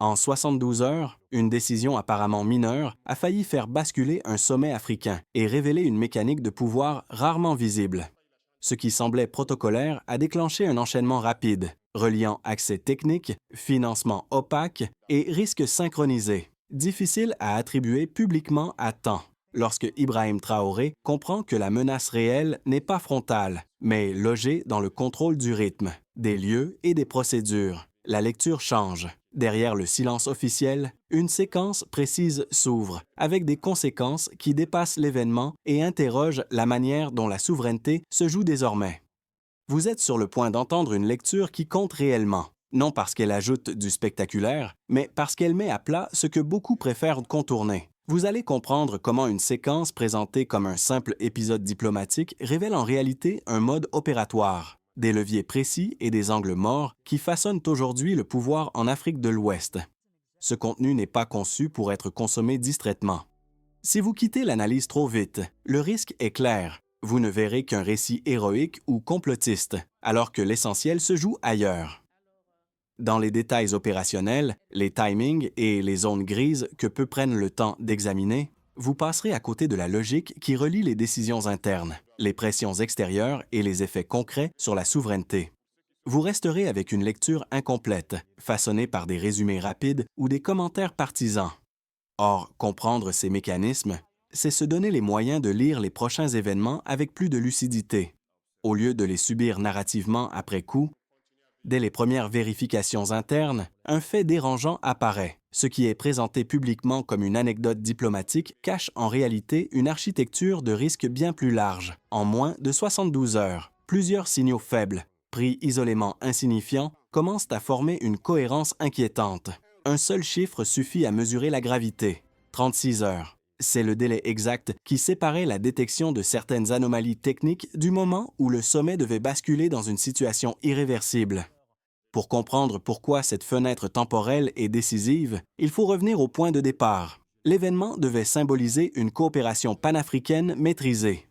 En 72 heures, une décision apparemment mineure a failli faire basculer un sommet africain et révéler une mécanique de pouvoir rarement visible. Ce qui semblait protocolaire a déclenché un enchaînement rapide, reliant accès technique, financement opaque et risques synchronisés, difficiles à attribuer publiquement à temps. Lorsque Ibrahim Traoré comprend que la menace réelle n'est pas frontale, mais logée dans le contrôle du rythme, des lieux et des procédures, la lecture change. Derrière le silence officiel, une séquence précise s'ouvre, avec des conséquences qui dépassent l'événement et interrogent la manière dont la souveraineté se joue désormais. Vous êtes sur le point d'entendre une lecture qui compte réellement, non parce qu'elle ajoute du spectaculaire, mais parce qu'elle met à plat ce que beaucoup préfèrent contourner. Vous allez comprendre comment une séquence présentée comme un simple épisode diplomatique révèle en réalité un mode opératoire, des leviers précis et des angles morts qui façonnent aujourd'hui le pouvoir en Afrique de l'Ouest. Ce contenu n'est pas conçu pour être consommé distraitement. Si vous quittez l'analyse trop vite, le risque est clair. Vous ne verrez qu'un récit héroïque ou complotiste, alors que l'essentiel se joue ailleurs. Dans les détails opérationnels, les timings et les zones grises que peu prennent le temps d'examiner, vous passerez à côté de la logique qui relie les décisions internes, les pressions extérieures et les effets concrets sur la souveraineté. Vous resterez avec une lecture incomplète, façonnée par des résumés rapides ou des commentaires partisans. Or, comprendre ces mécanismes, c'est se donner les moyens de lire les prochains événements avec plus de lucidité. Au lieu de les subir narrativement après coup, dès les premières vérifications internes, un fait dérangeant apparaît. Ce qui est présenté publiquement comme une anecdote diplomatique cache en réalité une architecture de risque bien plus large. En moins de 72 heures, plusieurs signaux faibles, pris isolément insignifiants, commencent à former une cohérence inquiétante. Un seul chiffre suffit à mesurer la gravité. 36 heures. C'est le délai exact qui séparait la détection de certaines anomalies techniques du moment où le sommet devait basculer dans une situation irréversible. Pour comprendre pourquoi cette fenêtre temporelle est décisive, il faut revenir au point de départ. L'événement devait symboliser une coopération panafricaine maîtrisée.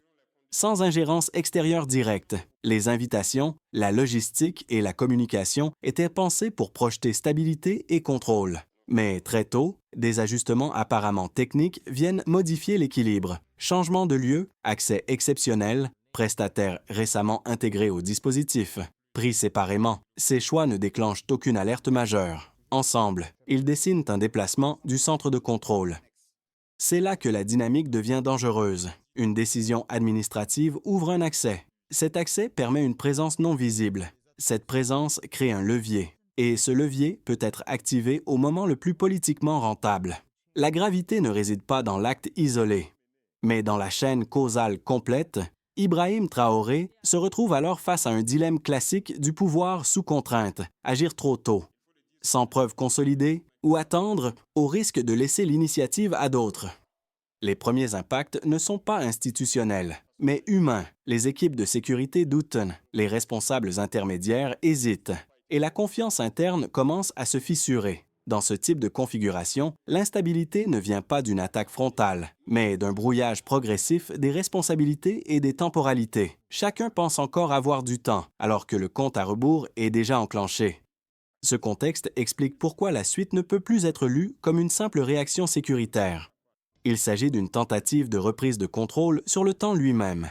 Sans ingérence extérieure directe, les invitations, la logistique et la communication étaient pensées pour projeter stabilité et contrôle. Mais très tôt, des ajustements apparemment techniques viennent modifier l'équilibre. Changement de lieu, accès exceptionnel, prestataire récemment intégré au dispositif. Pris séparément, ces choix ne déclenchent aucune alerte majeure. Ensemble, ils dessinent un déplacement du centre de contrôle. C'est là que la dynamique devient dangereuse. Une décision administrative ouvre un accès. Cet accès permet une présence non visible. Cette présence crée un levier. Et ce levier peut être activé au moment le plus politiquement rentable. La gravité ne réside pas dans l'acte isolé, mais dans la chaîne causale complète. Ibrahim Traoré se retrouve alors face à un dilemme classique du pouvoir sous contrainte, agir trop tôt, sans preuve consolidée, ou attendre au risque de laisser l'initiative à d'autres. Les premiers impacts ne sont pas institutionnels, mais humains. Les équipes de sécurité doutent, les responsables intermédiaires hésitent, et la confiance interne commence à se fissurer. Dans ce type de configuration, l'instabilité ne vient pas d'une attaque frontale, mais d'un brouillage progressif des responsabilités et des temporalités. Chacun pense encore avoir du temps, alors que le compte à rebours est déjà enclenché. Ce contexte explique pourquoi la suite ne peut plus être lue comme une simple réaction sécuritaire. Il s'agit d'une tentative de reprise de contrôle sur le temps lui-même.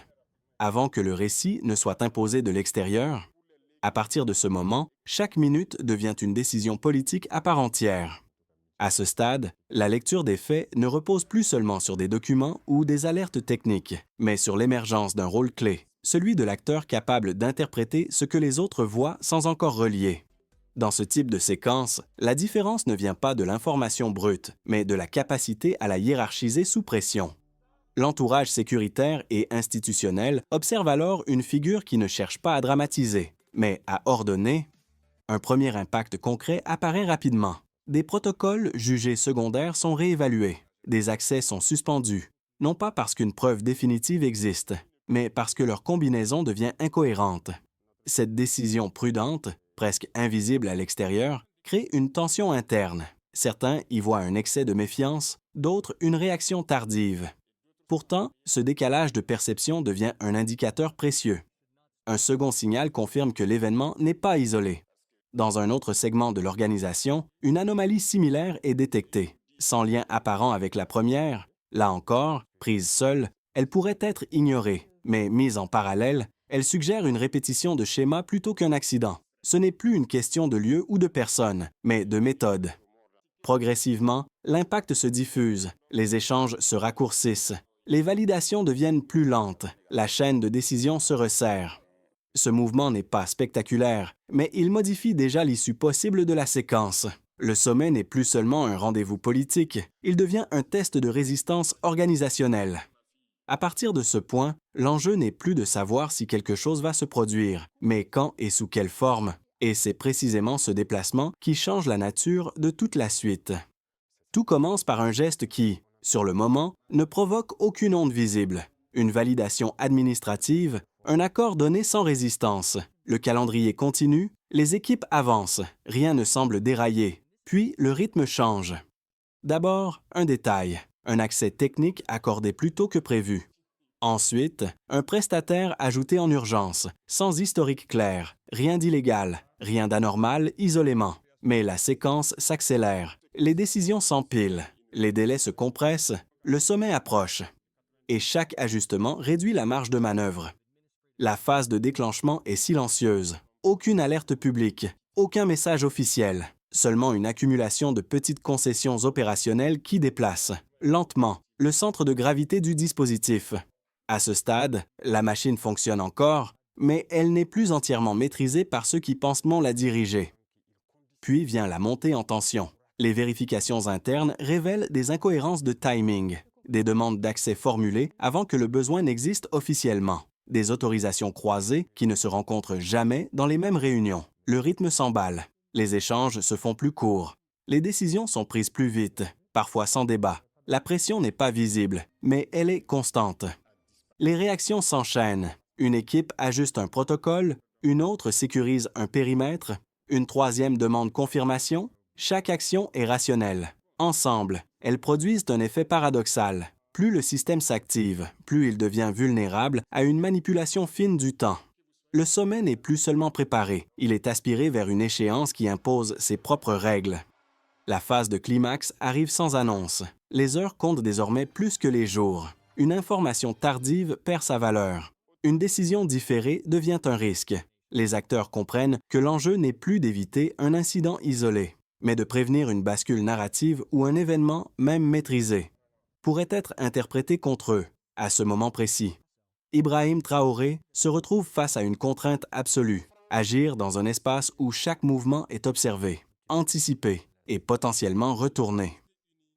Avant que le récit ne soit imposé de l'extérieur, à partir de ce moment, chaque minute devient une décision politique à part entière. À ce stade, la lecture des faits ne repose plus seulement sur des documents ou des alertes techniques, mais sur l'émergence d'un rôle clé, celui de l'acteur capable d'interpréter ce que les autres voient sans encore relier. Dans ce type de séquence, la différence ne vient pas de l'information brute, mais de la capacité à la hiérarchiser sous pression. L'entourage sécuritaire et institutionnel observe alors une figure qui ne cherche pas à dramatiser, mais à ordonner. Un premier impact concret apparaît rapidement. Des protocoles jugés secondaires sont réévalués. Des accès sont suspendus, non pas parce qu'une preuve définitive existe, mais parce que leur combinaison devient incohérente. Cette décision prudente, presque invisible à l'extérieur, crée une tension interne. Certains y voient un excès de méfiance, d'autres une réaction tardive. Pourtant, ce décalage de perception devient un indicateur précieux. Un second signal confirme que l'événement n'est pas isolé. Dans un autre segment de l'organisation, une anomalie similaire est détectée. Sans lien apparent avec la première, là encore, prise seule, elle pourrait être ignorée, mais mise en parallèle, elle suggère une répétition de schéma plutôt qu'un accident. Ce n'est plus une question de lieu ou de personne, mais de méthode. Progressivement, l'impact se diffuse, les échanges se raccourcissent, les validations deviennent plus lentes, la chaîne de décision se resserre. Ce mouvement n'est pas spectaculaire, mais il modifie déjà l'issue possible de la séquence. Le sommet n'est plus seulement un rendez-vous politique, il devient un test de résistance organisationnelle. À partir de ce point, l'enjeu n'est plus de savoir si quelque chose va se produire, mais quand et sous quelle forme. Et c'est précisément ce déplacement qui change la nature de toute la suite. Tout commence par un geste qui, sur le moment, ne provoque aucune onde visible. Une validation administrative, un accord donné sans résistance. Le calendrier continue, les équipes avancent, rien ne semble dérailler. Puis le rythme change. D'abord, un détail, un accès technique accordé plus tôt que prévu. Ensuite, un prestataire ajouté en urgence, sans historique clair, rien d'illégal, rien d'anormal isolément. Mais la séquence s'accélère, les décisions s'empilent, les délais se compressent, le sommet approche. Et chaque ajustement réduit la marge de manœuvre. La phase de déclenchement est silencieuse, aucune alerte publique, aucun message officiel, seulement une accumulation de petites concessions opérationnelles qui déplacent, lentement, le centre de gravité du dispositif. À ce stade, la machine fonctionne encore, mais elle n'est plus entièrement maîtrisée par ceux qui pensent la diriger. Puis vient la montée en tension. Les vérifications internes révèlent des incohérences de timing, des demandes d'accès formulées avant que le besoin n'existe officiellement, des autorisations croisées qui ne se rencontrent jamais dans les mêmes réunions. Le rythme s'emballe, les échanges se font plus courts, les décisions sont prises plus vite, parfois sans débat. La pression n'est pas visible, mais elle est constante. Les réactions s'enchaînent. Une équipe ajuste un protocole, une autre sécurise un périmètre, une troisième demande confirmation. Chaque action est rationnelle. Ensemble, elles produisent un effet paradoxal. Plus le système s'active, plus il devient vulnérable à une manipulation fine du temps. Le sommet n'est plus seulement préparé, il est aspiré vers une échéance qui impose ses propres règles. La phase de climax arrive sans annonce. Les heures comptent désormais plus que les jours. Une information tardive perd sa valeur. Une décision différée devient un risque. Les acteurs comprennent que l'enjeu n'est plus d'éviter un incident isolé, mais de prévenir une bascule narrative ou un événement, même maîtrisé, pourrait être interprété contre eux, à ce moment précis. Ibrahim Traoré se retrouve face à une contrainte absolue, agir dans un espace où chaque mouvement est observé, anticipé et potentiellement retourné.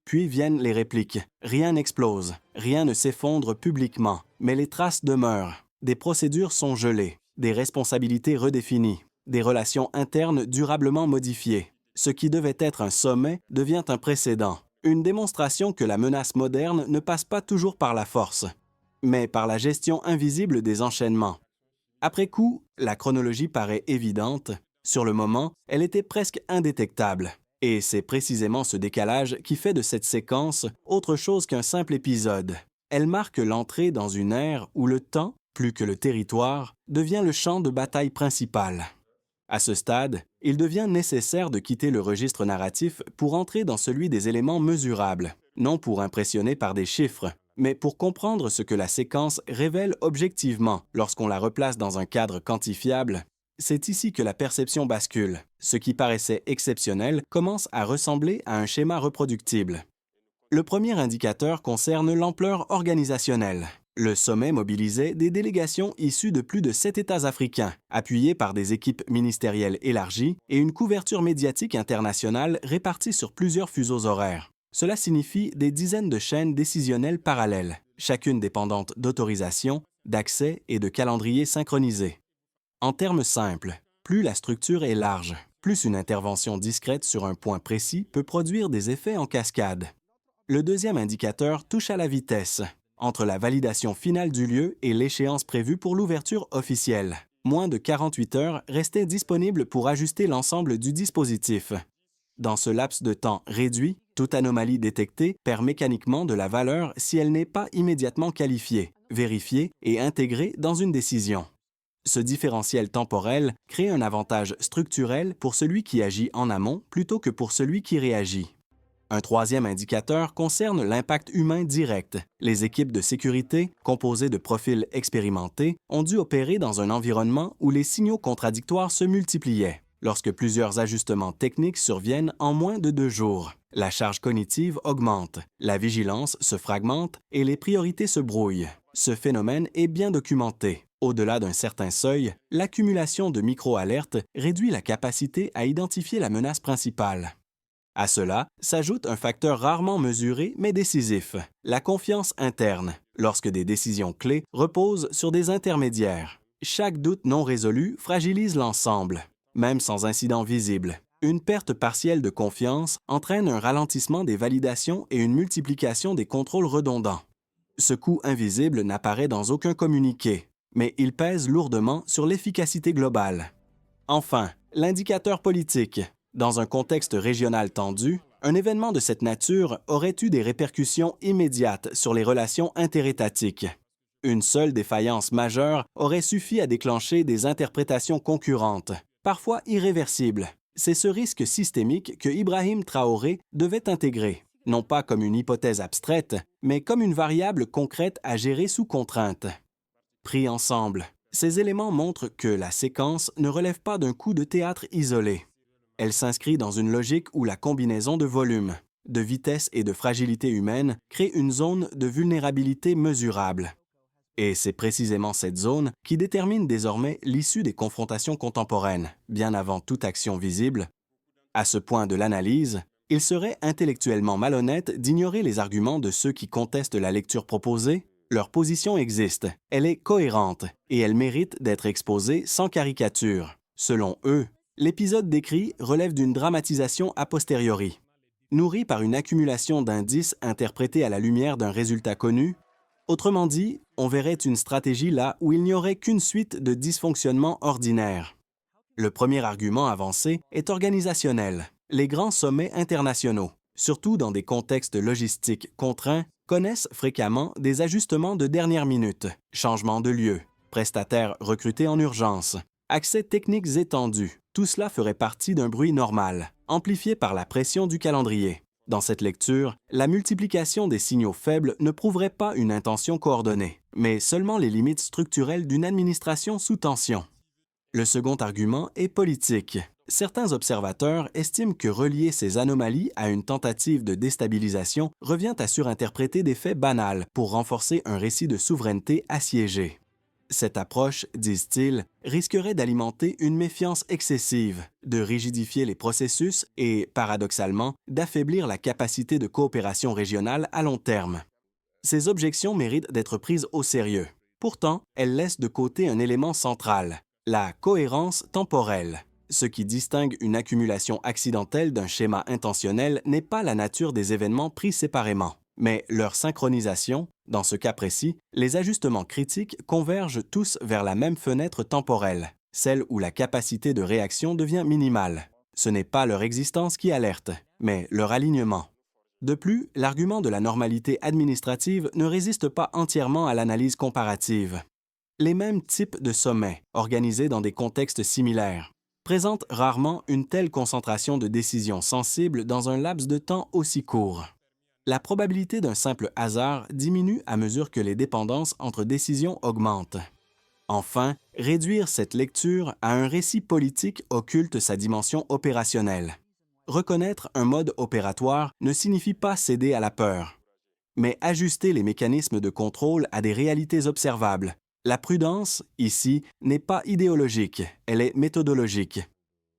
Puis viennent les répliques. Rien n'explose, rien ne s'effondre publiquement, mais les traces demeurent. Des procédures sont gelées, des responsabilités redéfinies, des relations internes durablement modifiées. Ce qui devait être un sommet devient un précédent, une démonstration que la menace moderne ne passe pas toujours par la force, mais par la gestion invisible des enchaînements. Après coup, la chronologie paraît évidente. Sur le moment, elle était presque indétectable. Et c'est précisément ce décalage qui fait de cette séquence autre chose qu'un simple épisode. Elle marque l'entrée dans une ère où le temps, plus que le territoire, devient le champ de bataille principal. À ce stade, il devient nécessaire de quitter le registre narratif pour entrer dans celui des éléments mesurables, non pour impressionner par des chiffres, mais pour comprendre ce que la séquence révèle objectivement lorsqu'on la replace dans un cadre quantifiable. C'est ici que la perception bascule. Ce qui paraissait exceptionnel commence à ressembler à un schéma reproductible. Le premier indicateur concerne l'ampleur organisationnelle. Le sommet mobilisait des délégations issues de plus de 7 États africains, appuyées par des équipes ministérielles élargies et une couverture médiatique internationale répartie sur plusieurs fuseaux horaires. Cela signifie des dizaines de chaînes décisionnelles parallèles, chacune dépendante d'autorisation, d'accès et de calendriers synchronisés. En termes simples, plus la structure est large, plus une intervention discrète sur un point précis peut produire des effets en cascade. Le deuxième indicateur touche à la vitesse, entre la validation finale du lieu et l'échéance prévue pour l'ouverture officielle. Moins de 48 heures restaient disponibles pour ajuster l'ensemble du dispositif. Dans ce laps de temps réduit, toute anomalie détectée perd mécaniquement de la valeur si elle n'est pas immédiatement qualifiée, vérifiée et intégrée dans une décision. Ce différentiel temporel crée un avantage structurel pour celui qui agit en amont plutôt que pour celui qui réagit. Un troisième indicateur concerne l'impact humain direct. Les équipes de sécurité, composées de profils expérimentés, ont dû opérer dans un environnement où les signaux contradictoires se multipliaient. Lorsque plusieurs ajustements techniques surviennent en moins de 2 jours, la charge cognitive augmente, la vigilance se fragmente et les priorités se brouillent. Ce phénomène est bien documenté. Au-delà d'un certain seuil, l'accumulation de micro-alertes réduit la capacité à identifier la menace principale. À cela s'ajoute un facteur rarement mesuré mais décisif, la confiance interne, lorsque des décisions clés reposent sur des intermédiaires. Chaque doute non résolu fragilise l'ensemble, même sans incident visible. Une perte partielle de confiance entraîne un ralentissement des validations et une multiplication des contrôles redondants. Ce coût invisible n'apparaît dans aucun communiqué, mais il pèse lourdement sur l'efficacité globale. Enfin, l'indicateur politique. Dans un contexte régional tendu, un événement de cette nature aurait eu des répercussions immédiates sur les relations interétatiques. Une seule défaillance majeure aurait suffi à déclencher des interprétations concurrentes, parfois irréversibles. C'est ce risque systémique que Ibrahim Traoré devait intégrer, non pas comme une hypothèse abstraite, mais comme une variable concrète à gérer sous contrainte. Pris ensemble, ces éléments montrent que la séquence ne relève pas d'un coup de théâtre isolé. Elle s'inscrit dans une logique où la combinaison de volume, de vitesse et de fragilité humaine crée une zone de vulnérabilité mesurable. Et c'est précisément cette zone qui détermine désormais l'issue des confrontations contemporaines, bien avant toute action visible. À ce point de l'analyse, il serait intellectuellement malhonnête d'ignorer les arguments de ceux qui contestent la lecture proposée. Leur position existe, elle est cohérente et elle mérite d'être exposée sans caricature. Selon eux, l'épisode décrit relève d'une dramatisation a posteriori. Nourri par une accumulation d'indices interprétés à la lumière d'un résultat connu, autrement dit, on verrait une stratégie là où il n'y aurait qu'une suite de dysfonctionnements ordinaires. Le premier argument avancé est organisationnel. Les grands sommets internationaux, surtout dans des contextes logistiques contraints, connaissent fréquemment des ajustements de dernière minute, changements de lieu, prestataires recrutés en urgence, accès techniques étendus. Tout cela ferait partie d'un bruit normal, amplifié par la pression du calendrier. Dans cette lecture, la multiplication des signaux faibles ne prouverait pas une intention coordonnée, mais seulement les limites structurelles d'une administration sous tension. Le second argument est politique. Certains observateurs estiment que relier ces anomalies à une tentative de déstabilisation revient à surinterpréter des faits banals pour renforcer un récit de souveraineté assiégée. Cette approche, disent-ils, risquerait d'alimenter une méfiance excessive, de rigidifier les processus et, paradoxalement, d'affaiblir la capacité de coopération régionale à long terme. Ces objections méritent d'être prises au sérieux. Pourtant, elles laissent de côté un élément central, la cohérence temporelle. Ce qui distingue une accumulation accidentelle d'un schéma intentionnel n'est pas la nature des événements pris séparément, mais leur synchronisation. Dans ce cas précis, les ajustements critiques convergent tous vers la même fenêtre temporelle, celle où la capacité de réaction devient minimale. Ce n'est pas leur existence qui alerte, mais leur alignement. De plus, l'argument de la normalité administrative ne résiste pas entièrement à l'analyse comparative. Les mêmes types de sommets, organisés dans des contextes similaires, présentent rarement une telle concentration de décisions sensibles dans un laps de temps aussi court. La probabilité d'un simple hasard diminue à mesure que les dépendances entre décisions augmentent. Enfin, réduire cette lecture à un récit politique occulte sa dimension opérationnelle. Reconnaître un mode opératoire ne signifie pas céder à la peur, mais ajuster les mécanismes de contrôle à des réalités observables. La prudence, ici, n'est pas idéologique, elle est méthodologique.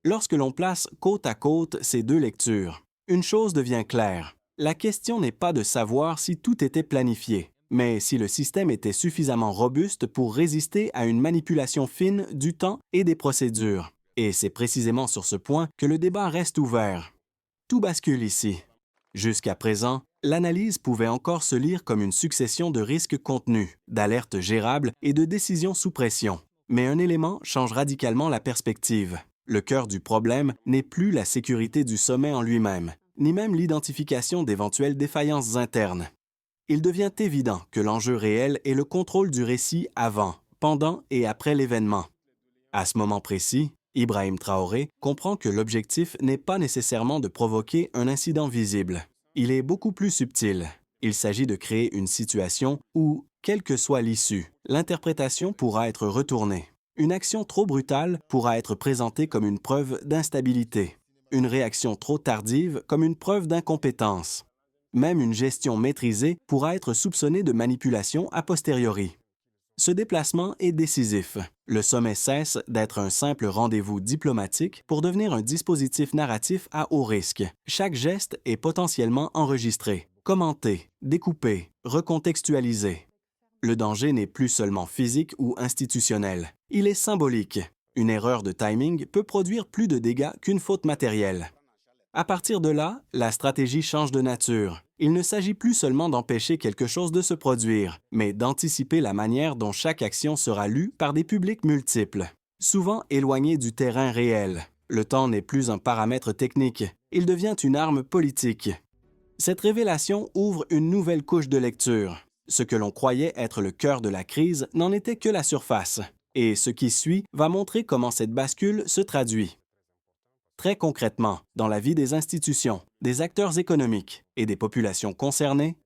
Lorsque l'on place côte à côte ces deux lectures, une chose devient claire. La question n'est pas de savoir si tout était planifié, mais si le système était suffisamment robuste pour résister à une manipulation fine du temps et des procédures. Et c'est précisément sur ce point que le débat reste ouvert. Tout bascule ici. Jusqu'à présent, l'analyse pouvait encore se lire comme une succession de risques contenus, d'alertes gérables et de décisions sous pression. Mais un élément change radicalement la perspective. Le cœur du problème n'est plus la sécurité du sommet en lui-même, ni même l'identification d'éventuelles défaillances internes. Il devient évident que l'enjeu réel est le contrôle du récit avant, pendant et après l'événement. À ce moment précis, Ibrahim Traoré comprend que l'objectif n'est pas nécessairement de provoquer un incident visible. Il est beaucoup plus subtil. Il s'agit de créer une situation où, quelle que soit l'issue, l'interprétation pourra être retournée. Une action trop brutale pourra être présentée comme une preuve d'instabilité. Une réaction trop tardive comme une preuve d'incompétence. Même une gestion maîtrisée pourra être soupçonnée de manipulation a posteriori. Ce déplacement est décisif. Le sommet cesse d'être un simple rendez-vous diplomatique pour devenir un dispositif narratif à haut risque. Chaque geste est potentiellement enregistré, commenté, découpé, recontextualisé. Le danger n'est plus seulement physique ou institutionnel, il est symbolique. Une erreur de timing peut produire plus de dégâts qu'une faute matérielle. À partir de là, la stratégie change de nature. Il ne s'agit plus seulement d'empêcher quelque chose de se produire, mais d'anticiper la manière dont chaque action sera lue par des publics multiples, souvent éloignés du terrain réel. Le temps n'est plus un paramètre technique, il devient une arme politique. Cette révélation ouvre une nouvelle couche de lecture. Ce que l'on croyait être le cœur de la crise n'en était que la surface, et ce qui suit va montrer comment cette bascule se traduit. Très concrètement, dans la vie des institutions, des acteurs économiques et des populations concernées,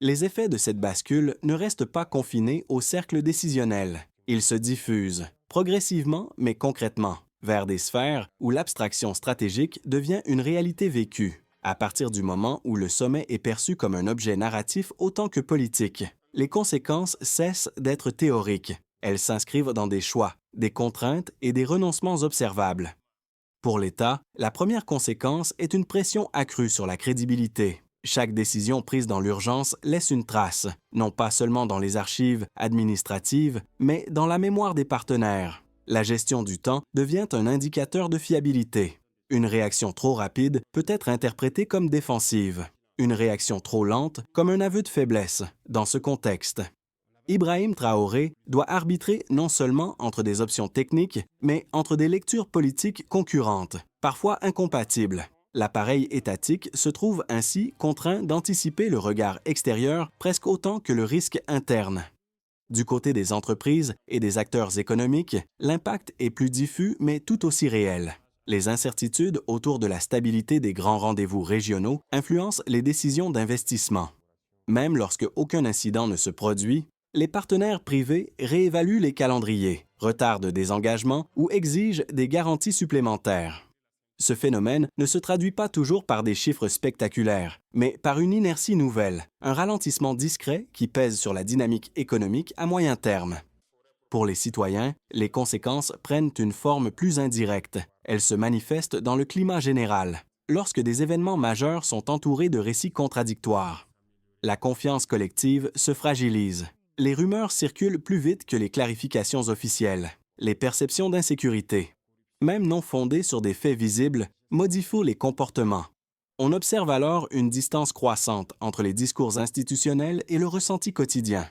les effets de cette bascule ne restent pas confinés au cercle décisionnel. Ils se diffusent, progressivement mais concrètement, vers des sphères où l'abstraction stratégique devient une réalité vécue. À partir du moment où le sommet est perçu comme un objet narratif autant que politique, les conséquences cessent d'être théoriques. Elles s'inscrivent dans des choix, des contraintes et des renoncements observables. Pour l'État, la première conséquence est une pression accrue sur la crédibilité. Chaque décision prise dans l'urgence laisse une trace, non pas seulement dans les archives administratives, mais dans la mémoire des partenaires. La gestion du temps devient un indicateur de fiabilité. Une réaction trop rapide peut être interprétée comme défensive. Une réaction trop lente comme un aveu de faiblesse, dans ce contexte. Ibrahim Traoré doit arbitrer non seulement entre des options techniques, mais entre des lectures politiques concurrentes, parfois incompatibles. L'appareil étatique se trouve ainsi contraint d'anticiper le regard extérieur presque autant que le risque interne. Du côté des entreprises et des acteurs économiques, l'impact est plus diffus mais tout aussi réel. Les incertitudes autour de la stabilité des grands rendez-vous régionaux influencent les décisions d'investissement. Même lorsque aucun incident ne se produit, les partenaires privés réévaluent les calendriers, retardent des engagements ou exigent des garanties supplémentaires. Ce phénomène ne se traduit pas toujours par des chiffres spectaculaires, mais par une inertie nouvelle, un ralentissement discret qui pèse sur la dynamique économique à moyen terme. Pour les citoyens, les conséquences prennent une forme plus indirecte. Elles se manifestent dans le climat général, lorsque des événements majeurs sont entourés de récits contradictoires. La confiance collective se fragilise. Les rumeurs circulent plus vite que les clarifications officielles. Les perceptions d'insécurité, même non fondées sur des faits visibles, modifient les comportements. On observe alors une distance croissante entre les discours institutionnels et le ressenti quotidien.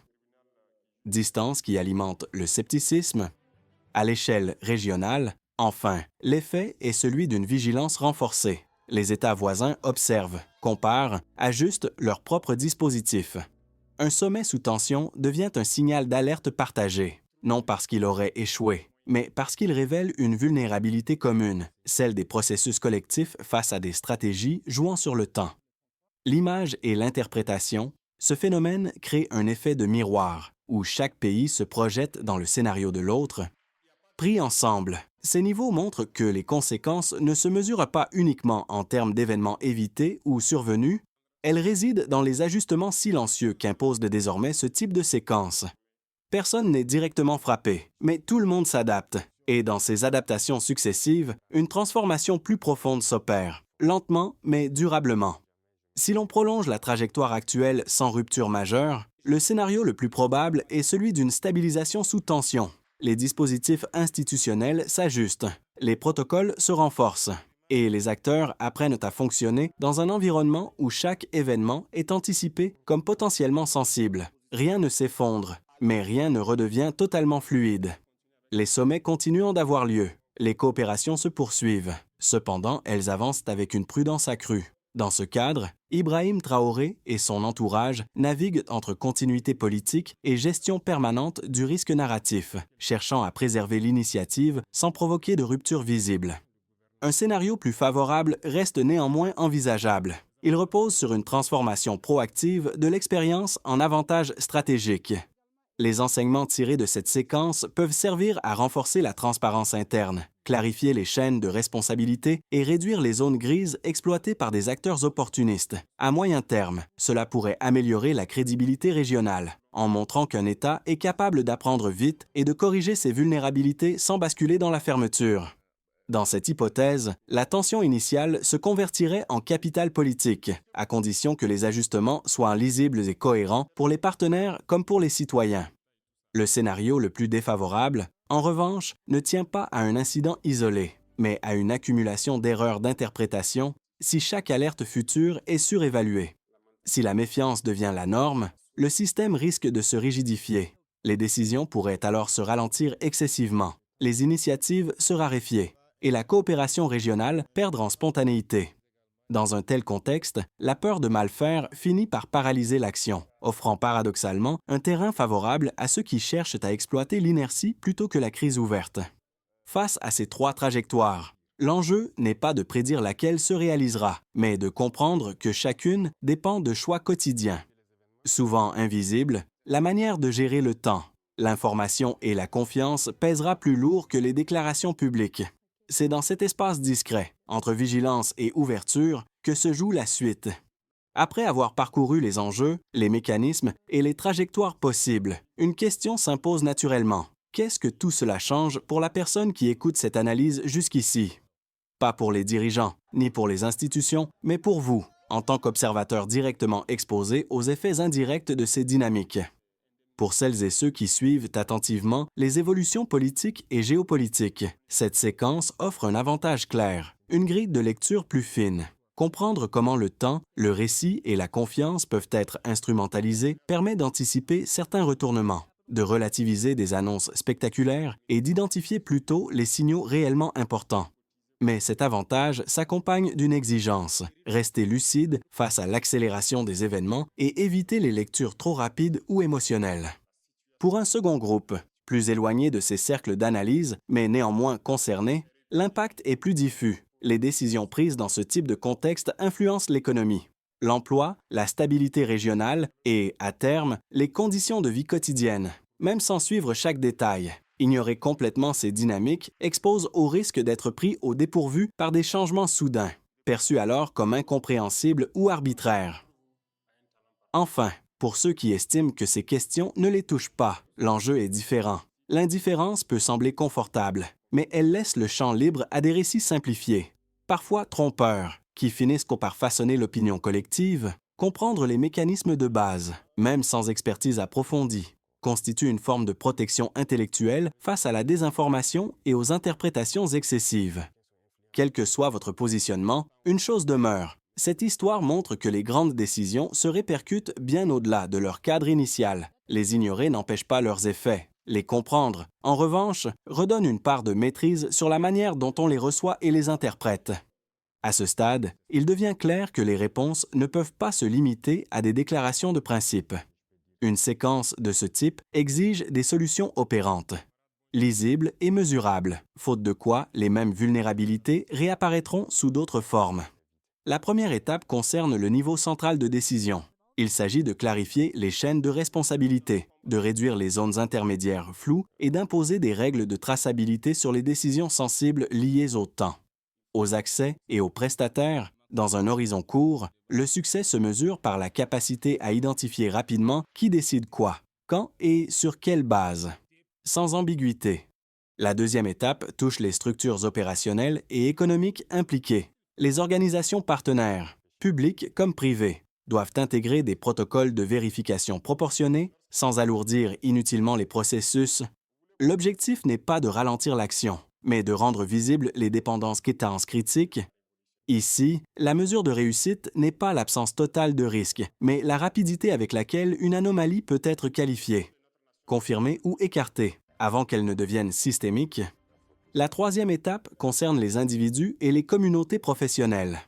Distance qui alimente le scepticisme. À l'échelle régionale, enfin, l'effet est celui d'une vigilance renforcée. Les États voisins observent, comparent, ajustent leurs propres dispositifs. Un sommet sous tension devient un signal d'alerte partagé, non parce qu'il aurait échoué, mais parce qu'il révèle une vulnérabilité commune, celle des processus collectifs face à des stratégies jouant sur le temps. L'image et l'interprétation, ce phénomène crée un effet de miroir, où chaque pays se projette dans le scénario de l'autre. Pris ensemble, ces niveaux montrent que les conséquences ne se mesurent pas uniquement en termes d'événements évités ou survenus, elles résident dans les ajustements silencieux qu'impose désormais ce type de séquence. Personne n'est directement frappé, mais tout le monde s'adapte, et dans ces adaptations successives, une transformation plus profonde s'opère, lentement mais durablement. Si l'on prolonge la trajectoire actuelle sans rupture majeure, le scénario le plus probable est celui d'une stabilisation sous tension. Les dispositifs institutionnels s'ajustent, les protocoles se renforcent, et les acteurs apprennent à fonctionner dans un environnement où chaque événement est anticipé comme potentiellement sensible. Rien ne s'effondre, mais rien ne redevient totalement fluide. Les sommets continuent d'avoir lieu, les coopérations se poursuivent. Cependant, elles avancent avec une prudence accrue. Dans ce cadre, Ibrahim Traoré et son entourage naviguent entre continuité politique et gestion permanente du risque narratif, cherchant à préserver l'initiative sans provoquer de rupture visible. Un scénario plus favorable reste néanmoins envisageable. Il repose sur une transformation proactive de l'expérience en avantage stratégique. Les enseignements tirés de cette séquence peuvent servir à renforcer la transparence interne, clarifier les chaînes de responsabilité et réduire les zones grises exploitées par des acteurs opportunistes. À moyen terme, cela pourrait améliorer la crédibilité régionale, en montrant qu'un État est capable d'apprendre vite et de corriger ses vulnérabilités sans basculer dans la fermeture. Dans cette hypothèse, la tension initiale se convertirait en capital politique, à condition que les ajustements soient lisibles et cohérents pour les partenaires comme pour les citoyens. Le scénario le plus défavorable, en revanche, ne tient pas à un incident isolé, mais à une accumulation d'erreurs d'interprétation si chaque alerte future est surévaluée. Si la méfiance devient la norme, le système risque de se rigidifier. Les décisions pourraient alors se ralentir excessivement, les initiatives se raréfier et la coopération régionale perdre en spontanéité. Dans un tel contexte, la peur de mal faire finit par paralyser l'action, offrant paradoxalement un terrain favorable à ceux qui cherchent à exploiter l'inertie plutôt que la crise ouverte. Face à ces trois trajectoires, l'enjeu n'est pas de prédire laquelle se réalisera, mais de comprendre que chacune dépend de choix quotidiens. Souvent invisibles, la manière de gérer le temps, l'information et la confiance pèsera plus lourd que les déclarations publiques. C'est dans cet espace discret, entre vigilance et ouverture, que se joue la suite. Après avoir parcouru les enjeux, les mécanismes et les trajectoires possibles, une question s'impose naturellement. Qu'est-ce que tout cela change pour la personne qui écoute cette analyse jusqu'ici? Pas pour les dirigeants, ni pour les institutions, mais pour vous, en tant qu'observateur directement exposé aux effets indirects de ces dynamiques. Pour celles et ceux qui suivent attentivement les évolutions politiques et géopolitiques, cette séquence offre un avantage clair, une grille de lecture plus fine. Comprendre comment le temps, le récit et la confiance peuvent être instrumentalisés permet d'anticiper certains retournements, de relativiser des annonces spectaculaires et d'identifier plus tôt les signaux réellement importants. Mais cet avantage s'accompagne d'une exigence, rester lucide face à l'accélération des événements et éviter les lectures trop rapides ou émotionnelles. Pour un second groupe, plus éloigné de ces cercles d'analyse, mais néanmoins concerné, l'impact est plus diffus. Les décisions prises dans ce type de contexte influencent l'économie, l'emploi, la stabilité régionale et, à terme, les conditions de vie quotidiennes, même sans suivre chaque détail. Ignorer complètement ces dynamiques expose au risque d'être pris au dépourvu par des changements soudains, perçus alors comme incompréhensibles ou arbitraires. Enfin, pour ceux qui estiment que ces questions ne les touchent pas, l'enjeu est différent. L'indifférence peut sembler confortable, mais elle laisse le champ libre à des récits simplifiés, parfois trompeurs, qui finissent par façonner l'opinion collective. Comprendre les mécanismes de base, même sans expertise approfondie, constitue une forme de protection intellectuelle face à la désinformation et aux interprétations excessives. Quel que soit votre positionnement, une chose demeure. Cette histoire montre que les grandes décisions se répercutent bien au-delà de leur cadre initial. Les ignorer n'empêche pas leurs effets. Les comprendre, en revanche, redonne une part de maîtrise sur la manière dont on les reçoit et les interprète. À ce stade, il devient clair que les réponses ne peuvent pas se limiter à des déclarations de principe. Une séquence de ce type exige des solutions opérantes, lisibles et mesurables, faute de quoi les mêmes vulnérabilités réapparaîtront sous d'autres formes. La première étape concerne le niveau central de décision. Il s'agit de clarifier les chaînes de responsabilité, de réduire les zones intermédiaires floues et d'imposer des règles de traçabilité sur les décisions sensibles liées au temps. Aux accès et aux prestataires, dans un horizon court, le succès se mesure par la capacité à identifier rapidement qui décide quoi, quand et sur quelle base, sans ambiguïté. La deuxième étape touche les structures opérationnelles et économiques impliquées. Les organisations partenaires, publiques comme privées, doivent intégrer des protocoles de vérification proportionnés sans alourdir inutilement les processus. L'objectif n'est pas de ralentir l'action, mais de rendre visibles les dépendances critiques. Ici, la mesure de réussite n'est pas l'absence totale de risque, mais la rapidité avec laquelle une anomalie peut être qualifiée, confirmée ou écartée, avant qu'elle ne devienne systémique. La troisième étape concerne les individus et les communautés professionnelles.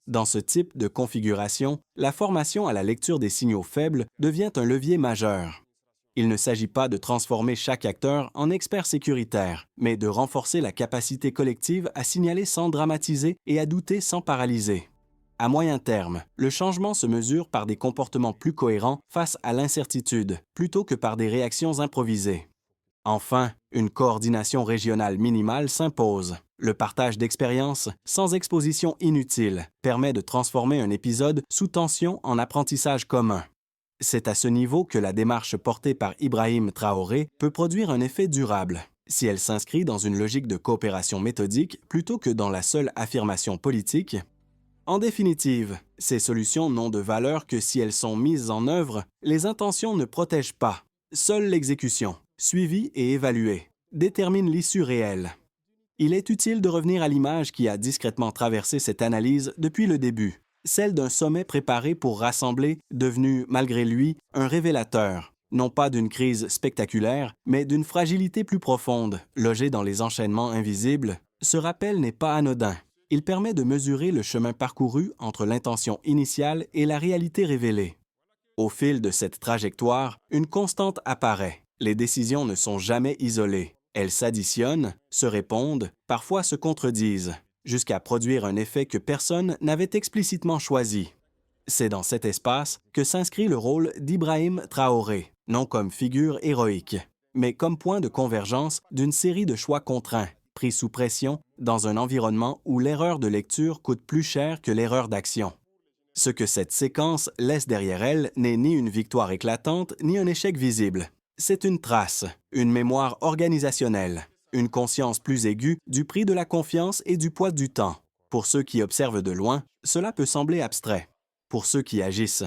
Dans ce type de configuration, la formation à la lecture des signaux faibles devient un levier majeur. Il ne s'agit pas de transformer chaque acteur en expert sécuritaire, mais de renforcer la capacité collective à signaler sans dramatiser et à douter sans paralyser. À moyen terme, le changement se mesure par des comportements plus cohérents face à l'incertitude, plutôt que par des réactions improvisées. Enfin, une coordination régionale minimale s'impose. Le partage d'expériences, sans exposition inutile, permet de transformer un épisode sous tension en apprentissage commun. C'est à ce niveau que la démarche portée par Ibrahim Traoré peut produire un effet durable, si elle s'inscrit dans une logique de coopération méthodique plutôt que dans la seule affirmation politique. En définitive, ces solutions n'ont de valeur que si elles sont mises en œuvre, les intentions ne protègent pas. Seule l'exécution, suivie et évaluée, détermine l'issue réelle. Il est utile de revenir à l'image qui a discrètement traversé cette analyse depuis le début, celle d'un sommet préparé pour rassembler, devenu, malgré lui, un révélateur, non pas d'une crise spectaculaire, mais d'une fragilité plus profonde, logée dans les enchaînements invisibles. Ce rappel n'est pas anodin. Il permet de mesurer le chemin parcouru entre l'intention initiale et la réalité révélée. Au fil de cette trajectoire, une constante apparaît. Les décisions ne sont jamais isolées. Elles s'additionnent, se répondent, parfois se contredisent, jusqu'à produire un effet que personne n'avait explicitement choisi. C'est dans cet espace que s'inscrit le rôle d'Ibrahim Traoré, non comme figure héroïque, mais comme point de convergence d'une série de choix contraints, pris sous pression dans un environnement où l'erreur de lecture coûte plus cher que l'erreur d'action. Ce que cette séquence laisse derrière elle n'est ni une victoire éclatante, ni un échec visible. C'est une trace, une mémoire organisationnelle, une conscience plus aiguë du prix de la confiance et du poids du temps. Pour ceux qui observent de loin, cela peut sembler abstrait. Pour ceux qui agissent,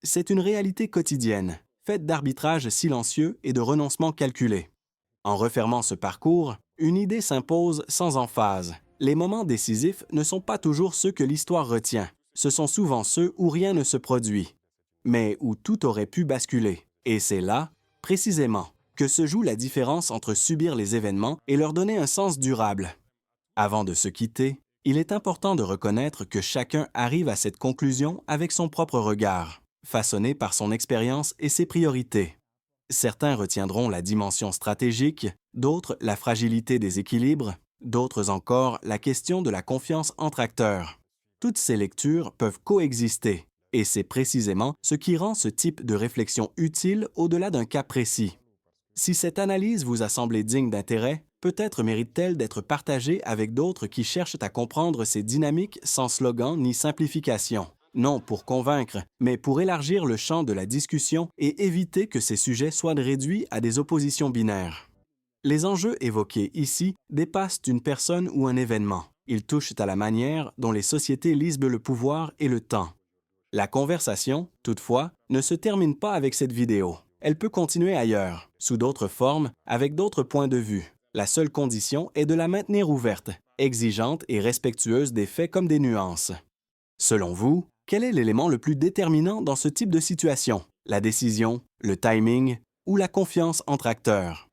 c'est une réalité quotidienne, faite d'arbitrages silencieux et de renoncements calculés. En refermant ce parcours, une idée s'impose sans emphase. Les moments décisifs ne sont pas toujours ceux que l'histoire retient. Ce sont souvent ceux où rien ne se produit, mais où tout aurait pu basculer. Et c'est là, précisément, que se joue la différence entre subir les événements et leur donner un sens durable. Avant de se quitter, il est important de reconnaître que chacun arrive à cette conclusion avec son propre regard, façonné par son expérience et ses priorités. Certains retiendront la dimension stratégique, d'autres la fragilité des équilibres, d'autres encore la question de la confiance entre acteurs. Toutes ces lectures peuvent coexister, et c'est précisément ce qui rend ce type de réflexion utile au-delà d'un cas précis. Si cette analyse vous a semblé digne d'intérêt, peut-être mérite-t-elle d'être partagée avec d'autres qui cherchent à comprendre ces dynamiques sans slogan ni simplification. Non pour convaincre, mais pour élargir le champ de la discussion et éviter que ces sujets soient réduits à des oppositions binaires. Les enjeux évoqués ici dépassent une personne ou un événement. Ils touchent à la manière dont les sociétés lisent le pouvoir et le temps. La conversation, toutefois, ne se termine pas avec cette vidéo. Elle peut continuer ailleurs, sous d'autres formes, avec d'autres points de vue. La seule condition est de la maintenir ouverte, exigeante et respectueuse des faits comme des nuances. Selon vous, quel est l'élément le plus déterminant dans ce type de situation? La décision, le timing ou la confiance entre acteurs?